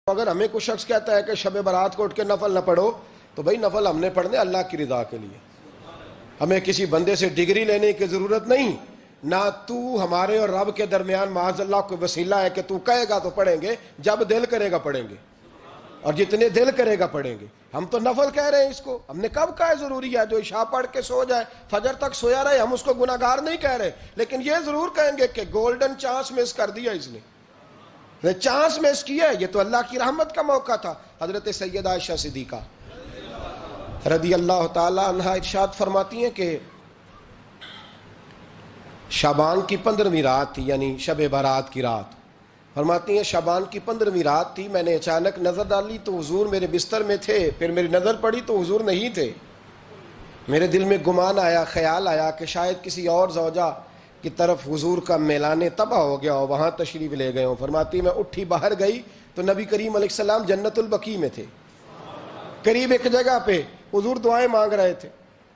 اگر ہمیں کوئی شخص کہتا ہے کہ شب برات کو اٹھ کے نفل نہ پڑھو تو بھائی نفل ہم نے پڑھنے اللہ کی رضا کے لیے، ہمیں کسی بندے سے ڈگری لینے کی ضرورت نہیں، نہ تو ہمارے اور رب کے درمیان معاذ اللہ کوئی وسیلہ ہے کہ تو کہے گا تو پڑھیں گے، جب دل کرے گا پڑھیں گے، اور جتنے دل کرے گا پڑھیں گے۔ ہم تو نفل کہہ رہے ہیں اس کو، ہم نے کب کہا ہے ضروری ہے جو عشاء پڑھ کے سو جائے فجر تک سویا رہے، ہم اس کو گناہگار نہیں کہہ رہے، لیکن یہ ضرور کہیں گے کہ گولڈن چانس مس کر دیا اس نے، چانس مس کیا ہے، یہ تو اللہ کی رحمت کا موقع تھا۔ حضرت سیدہ عائشہ صدیقہ رضی اللہ تعالی عنہا ارشاد فرماتی ہیں کہ شعبان کی 15ویں رات تھی، یعنی شب برات کی رات، فرماتی ہیں شعبان کی 15ویں رات تھی، میں نے اچانک نظر ڈالی تو حضور میرے بستر میں تھے، پھر میری نظر پڑی تو حضور نہیں تھے، میرے دل میں گمان آیا، خیال آیا کہ شاید کسی اور زوجہ کی طرف حضور کا میلانے تباہ ہو گیا ہو، وہاں تشریف لے گئے ہوں۔ فرماتی میں اٹھی باہر گئی تو نبی کریم علیہ السلام جنت البقیع میں تھے، قریب ایک جگہ پہ حضور دعائیں مانگ رہے تھے۔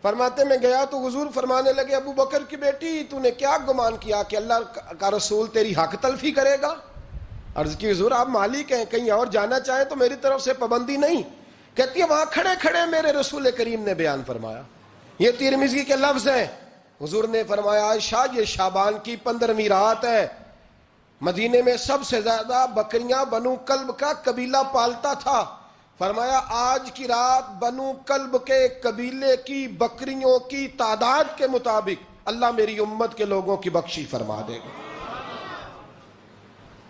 فرماتے میں گیا تو حضور فرمانے لگے ابو بکر کی بیٹی تو نے کیا گمان کیا کہ اللہ کا رسول تیری حق تلفی کرے گا؟ عرض کی حضور آپ مالک ہیں، کہیں اور جانا چاہیں تو میری طرف سے پابندی نہیں۔ کہتی ہے وہاں کھڑے کھڑے میرے رسول کریم نے بیان فرمایا، یہ ترمذی کے لفظ ہیں، حضور نے فرمایا عائشہ یہ شعبان کی 15ویں رات ہے، مدینے میں سب سے زیادہ بکریاں بنو کلب کا قبیلہ پالتا تھا، فرمایا آج کی رات بنو کلب کے قبیلے کی بکریوں کی تعداد کے مطابق اللہ میری امت کے لوگوں کی بخشی فرما دے گا۔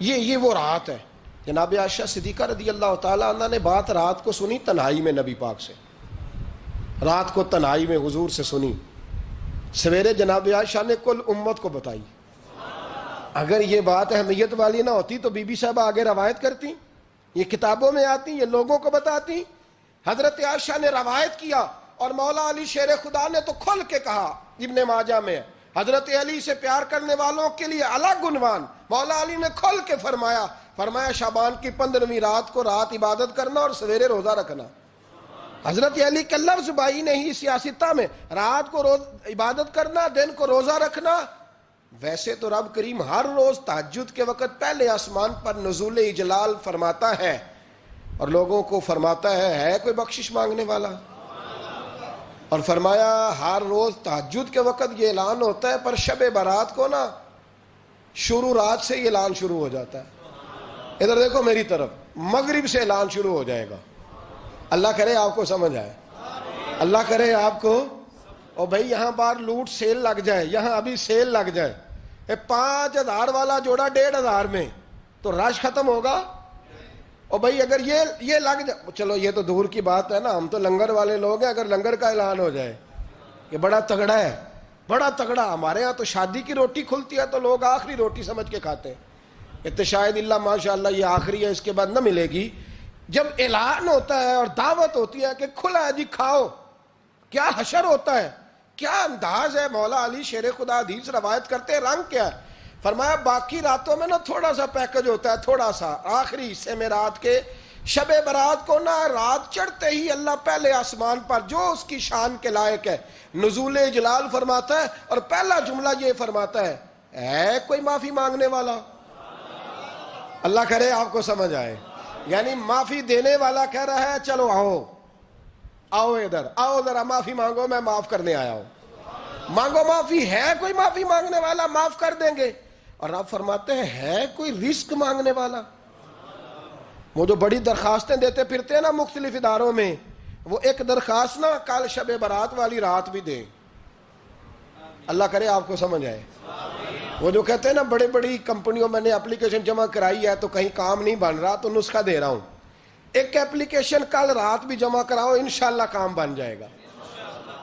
یہ وہ رات ہے۔ جناب عائشہ صدیقہ رضی اللہ تعالیٰ عنہ نے بات رات کو سنی تنہائی میں، نبی پاک سے رات کو تنہائی میں حضور سے سنی، سویرے جناب عائشہ نے کل امت کو بتائی۔ اگر یہ بات اہمیت والی نہ ہوتی تو بی بی صاحبہ آگے روایت کرتی، یہ کتابوں میں آتی، یہ لوگوں کو بتاتی۔ حضرت عائشہ نے روایت کیا اور مولا علی شیر خدا نے تو کھل کے کہا، ابن ماجہ میں حضرت علی سے پیار کرنے والوں کے لیے الگ عنوان، مولا علی نے کھل کے فرمایا شعبان کی 15ویں رات کو رات عبادت کرنا اور سویرے روزہ رکھنا۔ حضرت علی کا لفظ بائی نہیں سیاستہ میں، رات کو روز عبادت کرنا، دن کو روزہ رکھنا۔ ویسے تو رب کریم ہر روز تہجد کے وقت پہلے آسمان پر نزول اجلال فرماتا ہے اور لوگوں کو فرماتا ہے کوئی بخشش مانگنے والا، اور فرمایا ہر روز تہجد کے وقت یہ اعلان ہوتا ہے، پر شب برات کو نا شروع رات سے یہ اعلان شروع ہو جاتا ہے۔ ادھر دیکھو میری طرف، مغرب سے اعلان شروع ہو جائے گا۔ اللہ کرے آپ کو سمجھ آئے، اللہ کرے آپ کو، اور بھائی یہاں بار لوٹ سیل لگ جائے، یہاں ابھی سیل لگ جائے، 5000 والا جوڑا 1500 میں تو رش ختم ہوگا۔ اور بھائی اگر یہ لگ جائے، چلو یہ تو دور کی بات ہے نا، ہم تو لنگر والے لوگ ہیں، اگر لنگر کا اعلان ہو جائے کہ بڑا تگڑا ہے، بڑا تگڑا، ہمارے ہاں تو شادی کی روٹی کھلتی ہے تو لوگ آخری روٹی سمجھ کے کھاتے ہیں، تو شاید اللہ ماشاءاللہ یہ آخری ہے، اس کے بعد نہ ملے گی۔ جب اعلان ہوتا ہے اور دعوت ہوتی ہے کہ کھلا ہے جی کھاؤ، کیا حشر ہوتا ہے، کیا انداز ہے۔ مولا علی شیر خدا حدیث روایت کرتے ہیں، رنگ کیا ہے؟ فرمایا باقی راتوں میں نا تھوڑا سا پیکج ہوتا ہے، تھوڑا سا، آخری حصے میں رات کے شب برات کو نا رات چڑھتے ہی اللہ پہلے آسمان پر جو اس کی شان کے لائق ہے نزول جلال فرماتا ہے، اور پہلا جملہ یہ فرماتا ہے کوئی معافی مانگنے والا؟ اللہ کرے آپ کو سمجھ آئے، یعنی معافی دینے والا کہہ رہا ہے چلو آؤ ادھر آؤ، ذرا معافی مانگو، میں معاف کرنے آیا ہوں، مانگو معافی، ہے کوئی معافی مانگنے والا؟ معاف کر دیں گے۔ اور آپ فرماتے ہیں ہے کوئی رزق مانگنے والا؟ وہ جو بڑی درخواستیں دیتے پھرتے ہیں نا مختلف اداروں میں، وہ ایک درخواست نا کل شب برات والی رات بھی دیں، اللہ کرے آپ کو سمجھ آئے۔ وہ جو کہتے ہیں نا بڑی بڑی کمپنیوں میں نے اپلیکیشن جمع کرائی ہے تو کہیں کام نہیں بن رہا تو نسخہ دے رہا ہوں، ایک اپلیکیشن کل رات بھی جمع کراؤ انشاءاللہ کام بن جائے گا۔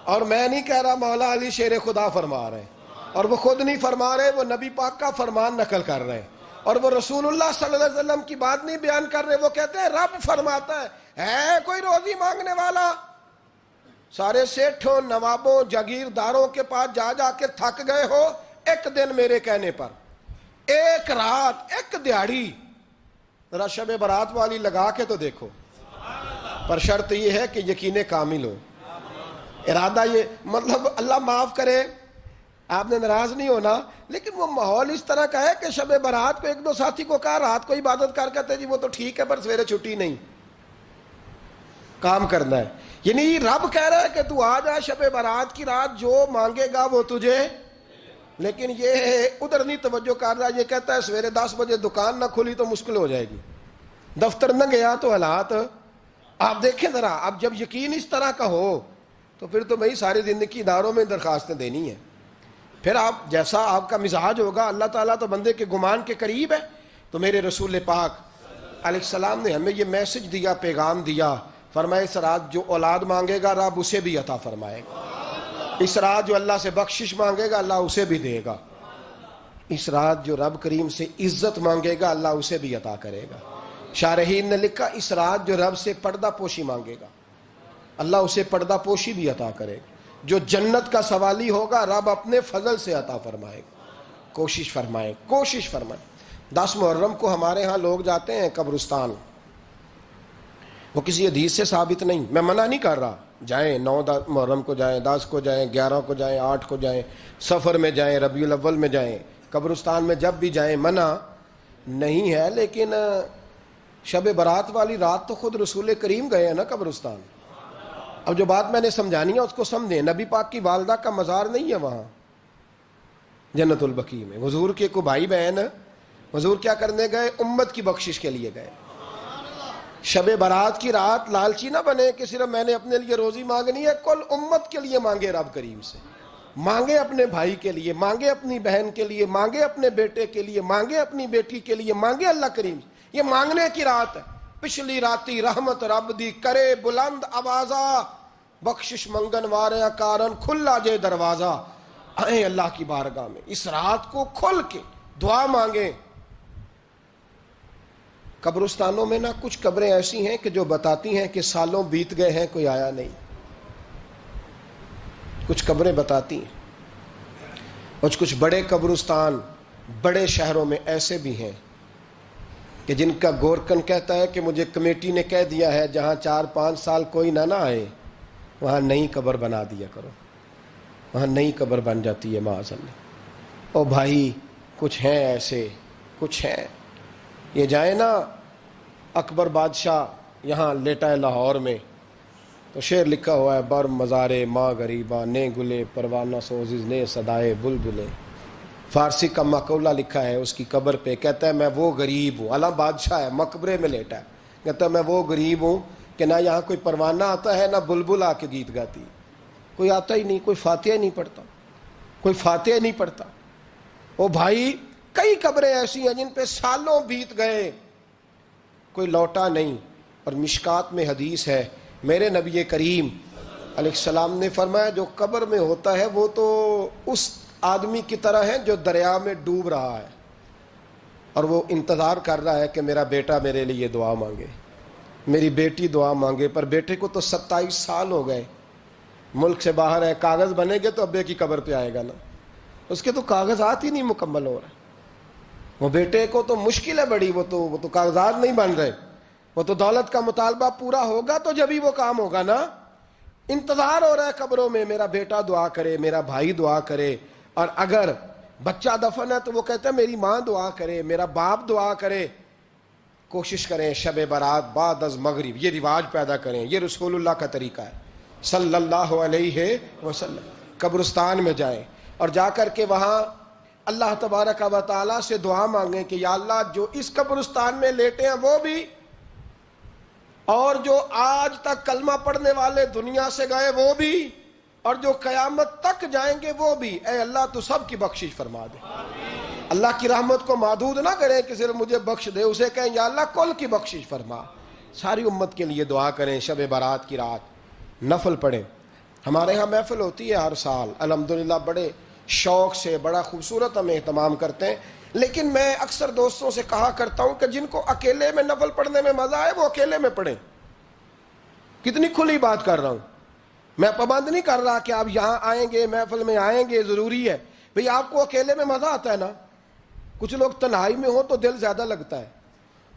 اور میں نہیں کہہ رہا، مولا علی شیر خدا فرما رہے ہیں، اور وہ خود نہیں فرما رہے، وہ نبی پاک کا فرمان نقل کر رہے ہیں، اور وہ رسول اللہ صلی اللہ علیہ وسلم کی بات نہیں بیان کر رہے، وہ کہتے ہیں رب فرماتا ہے کوئی روزی مانگنے والا؟ سارے سیٹھوں نوابوں جاگیرداروں کے پاس جا جا کے تھک گئے ہو، ایک دن میرے کہنے پر، ایک رات، ایک دیہڑی ذرا شب برات والی لگا کے تو دیکھو، پر شرط یہ ہے کہ یقین کامل ہو، ارادہ یہ، مطلب اللہ معاف کرے، آپ نے ناراض نہیں ہونا، لیکن وہ ماحول اس طرح کا ہے کہ شب برات کو ایک دو ساتھی کو کہا رات کو عبادت کر کہتے جی وہ تو ٹھیک ہے پر سویرے چھٹی نہیں، کام کرنا ہے. یعنی رب کہہ رہا ہے کہ تو آ جا شب برات کی رات، جو مانگے گا وہ تجھے، لیکن یہ ادھر نہیں توجہ کر رہا. یہ کہتا ہے سویرے 10 بجے دکان نہ کھلی تو مشکل ہو جائے گی، دفتر نہ گیا تو حالات آپ دیکھیں ذرا. اب جب یقین اس طرح کا ہو تو پھر تو بھائی ساری زندگی اداروں میں درخواستیں دینی ہیں. پھر آپ جیسا آپ کا مزاج ہوگا، اللہ تعالیٰ تو بندے کے گمان کے قریب ہے. تو میرے رسول پاک علیہ السلام نے ہمیں یہ میسج دیا، پیغام دیا، فرمایا اس رات جو اولاد مانگے گا رب اسے بھی عطا فرمائے گا، اس رات جو اللہ سے بخشش مانگے گا اللہ اسے بھی دے گا، اس رات جو رب کریم سے عزت مانگے گا اللہ اسے بھی عطا کرے گا. شارحین نے لکھا اس رات جو رب سے پردہ پوشی مانگے گا اللہ اسے پردہ پوشی بھی عطا کرے گا، جو جنت کا سوالی ہوگا رب اپنے فضل سے عطا فرمائے گا. کوشش فرمائے، کوشش فرمائے. 10 محرم کو ہمارے ہاں لوگ جاتے ہیں قبرستان، وہ کسی حدیث سے ثابت نہیں، میں منع نہیں کر رہا، جائیں 9 محرم کو جائیں، 10 کو جائیں، 11 کو جائیں، 8 کو جائیں، سفر میں جائیں، ربیع الاول میں جائیں، قبرستان میں جب بھی جائیں منع نہیں ہے. لیکن شب برات والی رات تو خود رسول کریم گئے ہیں نا قبرستان. اب جو بات میں نے سمجھانی ہے اس کو سمجھیں. نبی پاک کی والدہ کا مزار نہیں ہے وہاں جنت البقیع میں. حضور کے کو بھائی بہن، حضور کیا کرنے گئے؟ امت کی بخشش کے لیے گئے. شب برات کی رات لالچی نہ بنے کہ صرف میں نے اپنے لیے روزی مانگنی ہے، کل امت کے لیے مانگے رب کریم سے، مانگے اپنے بھائی کے لیے، مانگے اپنی بہن کے لیے، مانگے اپنے بیٹے کے لیے، مانگے اپنی بیٹی کے لیے، مانگے اللہ کریم سے. یہ مانگنے کی رات ہے. پچھلی راتی رحمت رب دی کرے بلند آوازہ، بخشش منگن وارے کارن کھلا جے دروازہ. آئیں اللہ کی بارگاہ میں اس رات کو کھل کے دعا مانگیں. قبرستانوں میں نا کچھ قبریں ایسی ہیں کہ جو بتاتی ہیں کہ سالوں بیت گئے ہیں کوئی آیا نہیں. کچھ قبریں بتاتی ہیں. اور کچھ بڑے قبرستان بڑے شہروں میں ایسے بھی ہیں کہ جن کا گورکن کہتا ہے کہ مجھے کمیٹی نے کہہ دیا ہے جہاں 4-5 سال کوئی نہ آئے وہاں نئی قبر بنا دیا کرو، وہاں نئی قبر بن جاتی ہے معاذ اللہ. او بھائی کچھ ہیں ایسے، کچھ ہیں. یہ جائیں نا اکبر بادشاہ یہاں لیٹا ہے لاہور میں، تو شعر لکھا ہوا ہے بر مزارے ماں غریباں نے گلے پروانہ سوزز نے صدائے بلبلے. فارسی کا مقولہ لکھا ہے اس کی قبر پہ، کہتا ہے میں وہ غریب ہوں، اعلیٰ بادشاہ ہے مقبرے میں لیٹا ہے، کہتا ہے میں وہ غریب ہوں کہ نہ یہاں کوئی پروانہ آتا ہے نہ بلبل آ کے گیت گاتی، کوئی آتا ہی نہیں، کوئی فاتحہ نہیں پڑھتا، کوئی فاتحہ نہیں پڑھتا. او بھائی کئی قبریں ایسی ہیں جن پہ سالوں بیت گئے کوئی لوٹا نہیں. اور مشکات میں حدیث ہے میرے نبی کریم علیہ السلام نے فرمایا جو قبر میں ہوتا ہے وہ تو اس آدمی کی طرح ہے جو دریا میں ڈوب رہا ہے اور وہ انتظار کر رہا ہے کہ میرا بیٹا میرے لیے دعا مانگے، میری بیٹی دعا مانگے. پر بیٹے کو تو 27 سال ہو گئے، ملک سے باہر ہے، کاغذ بنے گے تو ابے کی قبر پہ آئے گا نا، اس کے تو کاغذات ہی نہیں مکمل ہو رہے. وہ بیٹے کو تو مشکل ہے بڑی، وہ تو کاغذات نہیں بن رہے، وہ تو دولت کا مطالبہ پورا ہوگا تو جبھی وہ کام ہوگا نا. انتظار ہو رہا ہے قبروں میں میرا بیٹا دعا کرے، میرا بھائی دعا کرے. اور اگر بچہ دفن ہے تو وہ کہتا ہے میری ماں دعا کرے، میرا باپ دعا کرے. کوشش کریں شب برات بعد از مغرب یہ رواج پیدا کریں. یہ رسول اللہ کا طریقہ ہے صلی اللہ علیہ وسلم. قبرستان میں جائیں اور جا کر کے وہاں اللہ تبارک و تعالیٰ سے دعا مانگیں کہ یا اللہ جو اس قبرستان میں لیٹے ہیں وہ بھی، اور جو آج تک کلمہ پڑھنے والے دنیا سے گئے وہ بھی، اور جو قیامت تک جائیں گے وہ بھی، اے اللہ تو سب کی بخشش فرما دے. اللہ کی رحمت کو محدود نہ کریں کہ صرف مجھے بخش دے، اسے کہیں یا اللہ کل کی بخشش فرما. ساری امت کے لیے دعا کریں. شب برات کی رات نفل پڑھیں. ہمارے ہاں محفل ہوتی ہے ہر سال الحمدللہ، بڑے شوق سے بڑا خوبصورت ہم اہتمام کرتے ہیں. لیکن میں اکثر دوستوں سے کہا کرتا ہوں کہ جن کو اکیلے میں نفل پڑھنے میں مزہ آئے وہ اکیلے میں پڑھیں. کتنی کھلی بات کر رہا ہوں، میں پابند نہیں کر رہا کہ آپ یہاں آئیں گے محفل میں آئیں گے ضروری ہے. بھئی آپ کو اکیلے میں مزہ آتا ہے نا. کچھ لوگ تنہائی میں ہو تو دل زیادہ لگتا ہے،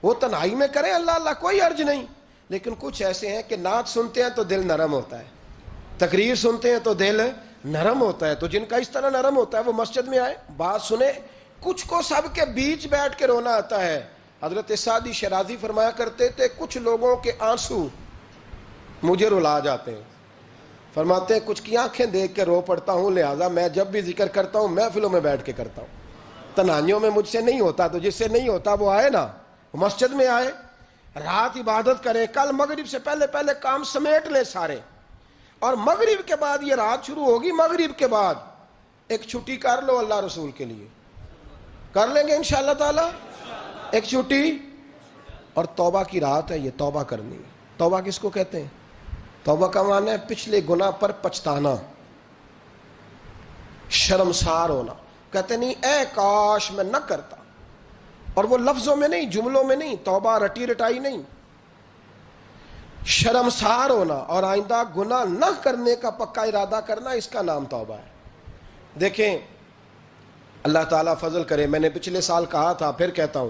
وہ تنہائی میں کریں اللہ اللہ کوئی عرض نہیں. لیکن کچھ ایسے ہیں کہ نعت سنتے ہیں تو دل نرم ہوتا ہے، تقریر سنتے ہیں تو دل نرم ہوتا ہے. تو جن کا اس طرح نرم ہوتا ہے وہ مسجد میں آئے, بات سنے. کچھ کو سب کے بیچ بیٹھ کے رونا آتا ہے. حضرت سعدی شیرازی فرمایا کرتے تھے کچھ لوگوں کے آنسو مجھے رلا جاتے ہیں. فرماتے ہیں کچھ کی آنکھیں دیکھ کے رو پڑتا ہوں, لہٰذا میں جب بھی ذکر کرتا ہوں محفلوں میں بیٹھ کے کرتا ہوں. تنہائیوں میں مجھ سے نہیں ہوتا, تو جس سے نہیں ہوتا وہ آئے نا, مسجد میں آئے, رات عبادت کرے. کل مغرب سے پہلے پہلے کام سمیٹ لے سارے, اور مغرب کے بعد یہ رات شروع ہوگی, مغرب کے بعد ایک چھٹی کر لو اللہ رسول کے لیے. کر لیں گے انشاءاللہ تعالی ایک چھٹی. اور توبہ کی رات ہے یہ, توبہ کرنی ہے. توبہ کس کو کہتے ہیں؟ توبہ کا معنی ہے پچھلے گناہ پر پچھتانا, شرمسار ہونا. کہتے نہیں اے کاش میں نہ کرتا, اور وہ لفظوں میں نہیں, جملوں میں نہیں, توبہ رٹی رٹائی نہیں. شرمسار ہونا اور آئندہ گناہ نہ کرنے کا پکا ارادہ کرنا, اس کا نام توبہ ہے. دیکھیں اللہ تعالیٰ فضل کرے, میں نے پچھلے سال کہا تھا پھر کہتا ہوں,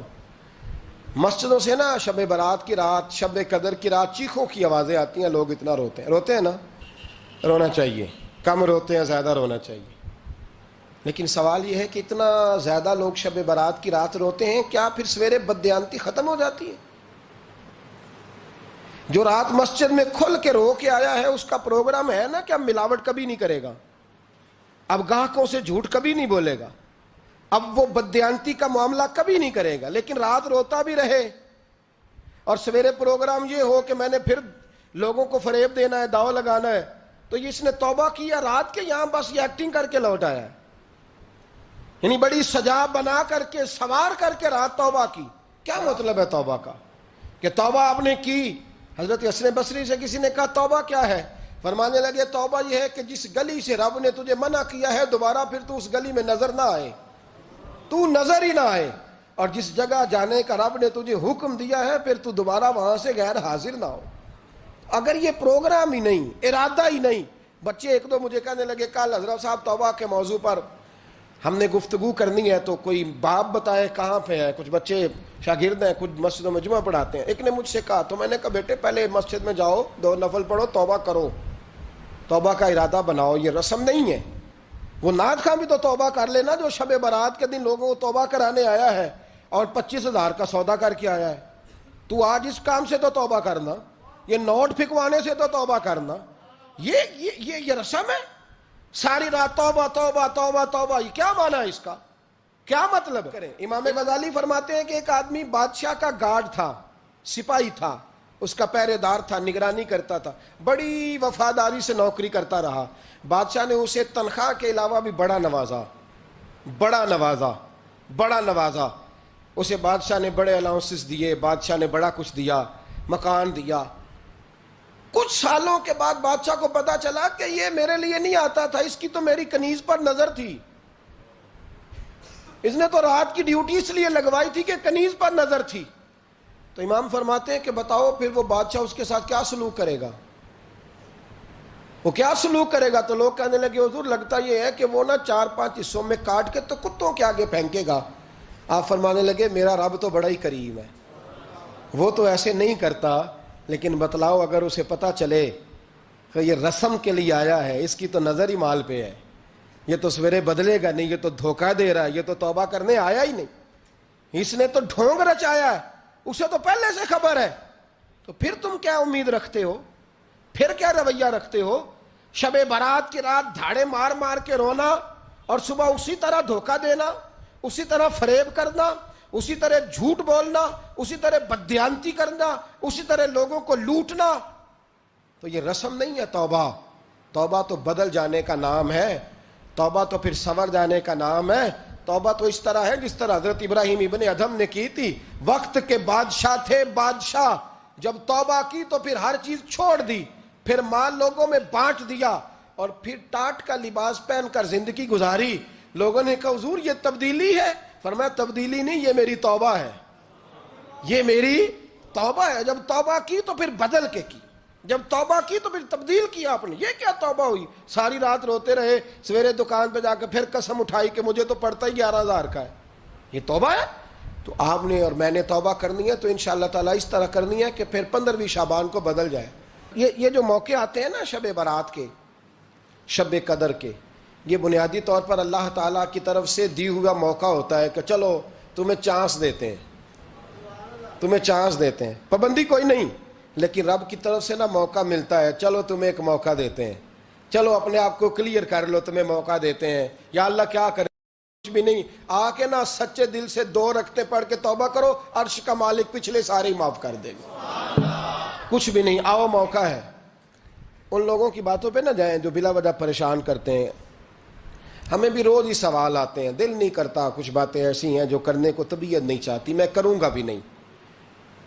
مسجدوں سے نا شب برات کی رات, شب قدر کی رات چیخوں کی آوازیں آتی ہیں, لوگ اتنا روتے ہیں نا. رونا چاہیے, کم روتے ہیں, زیادہ رونا چاہیے. لیکن سوال یہ ہے کہ اتنا زیادہ لوگ شب برات کی رات روتے ہیں, کیا پھر سویرے بددیانتی ختم ہو جاتی ہے؟ جو رات مسجد میں کھل کے رو کے آیا ہے اس کا پروگرام ہے نا کہ اب ملاوٹ کبھی نہیں کرے گا, اب گاہکوں سے جھوٹ کبھی نہیں بولے گا, اب وہ بددیانتی کا معاملہ کبھی نہیں کرے گا. لیکن رات روتا بھی رہے اور سویرے پروگرام یہ ہو کہ میں نے پھر لوگوں کو فریب دینا ہے, داؤ لگانا ہے, تو اس نے توبہ کیا رات کے, یہاں بس یہ ایکٹنگ کر کے لوٹ آیا ہے. یعنی بڑی سجا بنا کر کے, سوار کر کے رات توبہ کی. کیا مطلب ہے توبہ کا؟ کہ توبہ آپ نے کی. حضرت حسن بصری سے کسی نے کہا توبہ کیا ہے؟ فرمانے لگے توبہ یہ ہے کہ جس گلی سے رب نے تجھے منع کیا ہے دوبارہ پھر تو اس گلی میں نظر نہ آئے, تو نظر ہی نہ آئے. اور جس جگہ جانے کا رب نے تجھے حکم دیا ہے پھر تو دوبارہ وہاں سے غیر حاضر نہ ہو. اگر یہ پروگرام ہی نہیں, ارادہ ہی نہیں. بچے ایک دو مجھے کہنے لگے کل حضرت صاحب توبہ کے موضوع پر ہم نے گفتگو کرنی ہے, تو کوئی باب بتائے کہاں پہ ہے. کچھ بچے شاگرد ہیں, کچھ مسجدوں میں جمعہ پڑھاتے ہیں. ایک نے مجھ سے کہا, تو میں نے کہا بیٹے پہلے مسجد میں جاؤ, 2 نفل پڑھو, توبہ کرو, توبہ کا ارادہ بناؤ. یہ رسم نہیں ہے. وہ نعت خواں بھی تو توبہ کر لینا جو شب برات کے دن لوگوں کو توبہ کرانے آیا ہے اور 25,000 کا سودا کر کے آیا ہے. تو آج اس کام سے تو توبہ کرنا, یہ نوٹ پھکوانے سے تو توبہ کرنا. یہ رسم ہے. ساری رات توبہ توبہ توبہ توبہ, یہ کیا معنی ہے اس کا؟ کیا مطلب کریں؟ امام غزالی فرماتے ہیں کہ ایک آدمی بادشاہ کا گارڈ تھا, سپاہی تھا, اس کا پہرے دار تھا, نگرانی کرتا تھا, بڑی وفاداری سے نوکری کرتا رہا. بادشاہ نے اسے تنخواہ کے علاوہ بھی بڑا نوازا, بڑا نوازا, بڑا نوازا. اسے بادشاہ نے بڑے الاؤنسز دیے, بادشاہ نے بڑا کچھ دیا, مکان دیا. کچھ سالوں کے بعد بادشاہ کو پتا چلا کہ یہ میرے لیے نہیں آتا تھا, اس کی تو میری کنیز پر نظر تھی. اس نے تو رات کی ڈیوٹی اس لیے لگوائی تھی کہ کنیز پر نظر تھی. تو امام فرماتے ہیں کہ بتاؤ پھر وہ بادشاہ اس کے ساتھ کیا سلوک کرے گا؟ وہ کیا سلوک کرے گا؟ تو لوگ کہنے لگے حضور لگتا یہ ہے کہ وہ نا 4-5 حصوں میں کاٹ کے تو کتوں کے آگے پھینکے گا. آپ فرمانے لگے میرا رب تو بڑا ہی کریم ہے, وہ تو ایسے نہیں کرتا. لیکن بتلاؤ اگر اسے پتا چلے کہ یہ رسم کے لیے آیا ہے, اس کی تو نظر ہی مال پہ ہے, یہ تو سویرے بدلے گا نہیں, یہ تو دھوکہ دے رہا ہے, یہ تو توبہ کرنے آیا ہی نہیں, اس نے تو ڈھونگ رچایا ہے, اسے تو پہلے سے خبر ہے. تو پھر تم کیا امید رکھتے ہو؟ پھر کیا رویہ رکھتے ہو؟ شب برات کی رات دھاڑے مار مار کے رونا اور صبح اسی طرح دھوکہ دینا, اسی طرح فریب کرنا, اسی طرح جھوٹ بولنا, اسی طرح بددیانتی کرنا, اسی طرح لوگوں کو لوٹنا. تو یہ رسم نہیں ہے توبہ. توبہ تو بدل جانے کا نام ہے, توبہ تو پھر سنور جانے کا نام ہے. توبہ تو اس طرح ہے جس طرح حضرت ابراہیم ابن ادھم نے کی تھی. وقت کے بادشاہ تھے, بادشاہ جب توبہ کی تو پھر ہر چیز چھوڑ دی, پھر مال لوگوں میں بانٹ دیا اور پھر ٹاٹ کا لباس پہن کر زندگی گزاری. لوگوں نے کہا حضور یہ تبدیلی ہے. فرمایا تبدیلی نہیں, یہ میری توبہ ہے, یہ میری توبہ ہے. جب توبہ کی تو پھر بدل کے کی, جب توبہ کی تو پھر تبدیل کیا آپ نے. یہ کیا توبہ ہوئی؟ ساری رات روتے رہے, سویرے دکان پہ جا کے پھر قسم اٹھائی کہ مجھے تو پڑتا ہی 11,000 کا ہے. یہ توبہ ہے؟ تو آپ نے اور میں نے توبہ کرنی ہے تو انشاءاللہ تعالیٰ اس طرح کرنی ہے کہ پھر 15ویں شعبان کو بدل جائے. یہ جو موقع آتے ہیں نا شب برات کے, شب قدر کے، یہ بنیادی طور پر اللہ تعالیٰ کی طرف سے دی ہوا موقع ہوتا ہے کہ چلو تمہیں چانس دیتے ہیں، تمہیں چانس دیتے ہیں، پابندی کوئی نہیں، لیکن رب کی طرف سے نا موقع ملتا ہے، چلو تمہیں ایک موقع دیتے ہیں، چلو اپنے آپ کو کلیئر کر لو، تمہیں موقع دیتے ہیں، یا اللہ کیا کرے، کچھ بھی نہیں، آ کے نا سچے دل سے 2 رکعتیں پڑھ کے توبہ کرو، عرش کا مالک پچھلے سارے ہی معاف کر دے گا، کچھ بھی نہیں، آؤ موقع ہے۔ ان لوگوں کی باتوں پہ نہ جائیں جو بلا وجہ پریشان کرتے ہیں، ہمیں بھی روز ہی سوال آتے ہیں، دل نہیں کرتا، کچھ باتیں ایسی ہیں جو کرنے کو طبیعت نہیں چاہتی، میں کروں گا بھی نہیں۔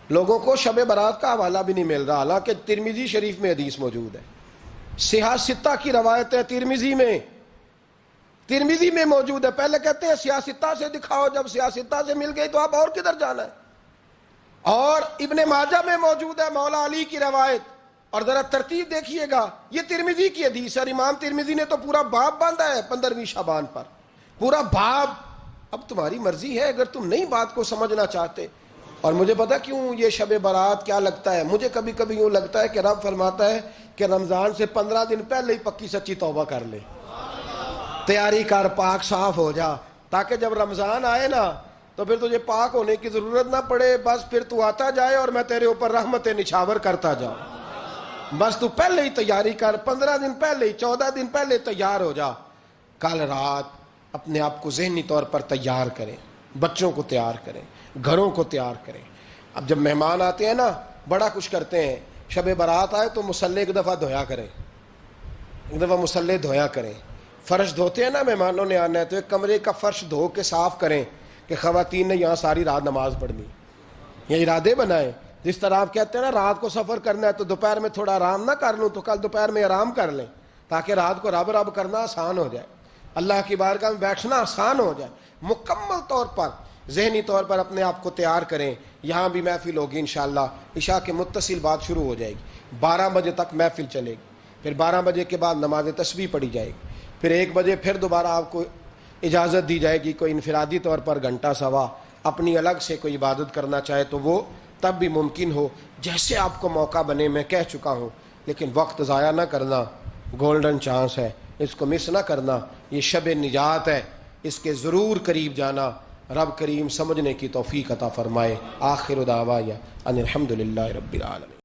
لوگوں کو شب برات کا حوالہ بھی نہیں مل رہا، حالانکہ ترمذی شریف میں حدیث موجود ہے، صحاح ستہ کی روایت ہے، ترمذی میں موجود ہے۔ پہلے کہتے ہیں صحاح ستہ سے دکھاؤ، جب صحاح ستہ سے مل گئی تو آپ اور کدھر جانا ہے؟ اور ابن ماجہ میں موجود ہے مولا علی کی روایت، اور ذرا ترتیب دیکھیے گا، یہ ترمذی کی حدیث ہے، امام ترمذی نے تو پورا باب باندھا ہے 15ویں شعبان پر، پورا باب۔ اب تمہاری مرضی ہے، اگر تم نئی بات کو سمجھنا چاہتے۔ اور مجھے پتا کیوں یہ شب برات کیا لگتا ہے، مجھے کبھی کبھی یوں لگتا ہے کہ رب فرماتا ہے کہ رمضان سے 15 دن پہلے ہی پکی سچی توبہ کر لے، تیاری کر، پاک صاف ہو جا، تاکہ جب رمضان آئے نا تو پھر تجھے پاک ہونے کی ضرورت نہ پڑے، بس پھر تو آتا جائے اور میں تیرے اوپر رحمت نچھاور کرتا جاؤں، بس تو پہلے ہی تیاری کر، 15 دن پہلے ہی، 14 دن پہلے تیار ہو جا۔ کل رات اپنے آپ کو ذہنی طور پر تیار کریں، بچوں کو تیار کریں، گھروں کو تیار کریں۔ اب جب مہمان آتے ہیں نا بڑا کچھ کرتے ہیں، شب برات آئے تو مصلی ایک دفعہ دھویا کریں، ایک دفعہ مصلی دھویا کریں۔ فرش دھوتے ہیں نا، مہمانوں نے آنا ہے تو ایک کمرے کا فرش دھو کے صاف کریں کہ خواتین نے یہاں ساری رات نماز پڑھنی، یہ ارادے بنائیں۔ جس طرح آپ کہتے ہیں نا رات کو سفر کرنا ہے تو دوپہر میں تھوڑا آرام نہ کر لوں، تو کل دوپہر میں آرام کر لیں، تاکہ رات کو رب رب کرنا آسان ہو جائے، اللہ کی بارگاہ میں بیٹھنا آسان ہو جائے۔ مکمل طور پر ذہنی طور پر اپنے آپ کو تیار کریں۔ یہاں بھی محفل ہوگی انشاءاللہ، عشاء کے متصل بعد شروع ہو جائے گی، 12 بجے تک محفل چلے گی، پھر 12 بجے کے بعد نماز تسبیح پڑھی جائے گی، پھر 1 بجے پھر دوبارہ آپ کو اجازت دی جائے گی، کوئی انفرادی طور پر گھنٹہ سوا اپنی الگ سے کوئی عبادت کرنا چاہے تو وہ تب بھی ممکن ہو، جیسے آپ کو موقع بنے۔ میں کہہ چکا ہوں، لیکن وقت ضائع نہ کرنا، گولڈن چانس ہے، اس کو مس نہ کرنا، یہ شب نجات ہے، اس کے ضرور قریب جانا۔ رب کریم سمجھنے کی توفیق عطا فرمائے۔ آخر دعوایا ان الحمدللہ رب العالمین۔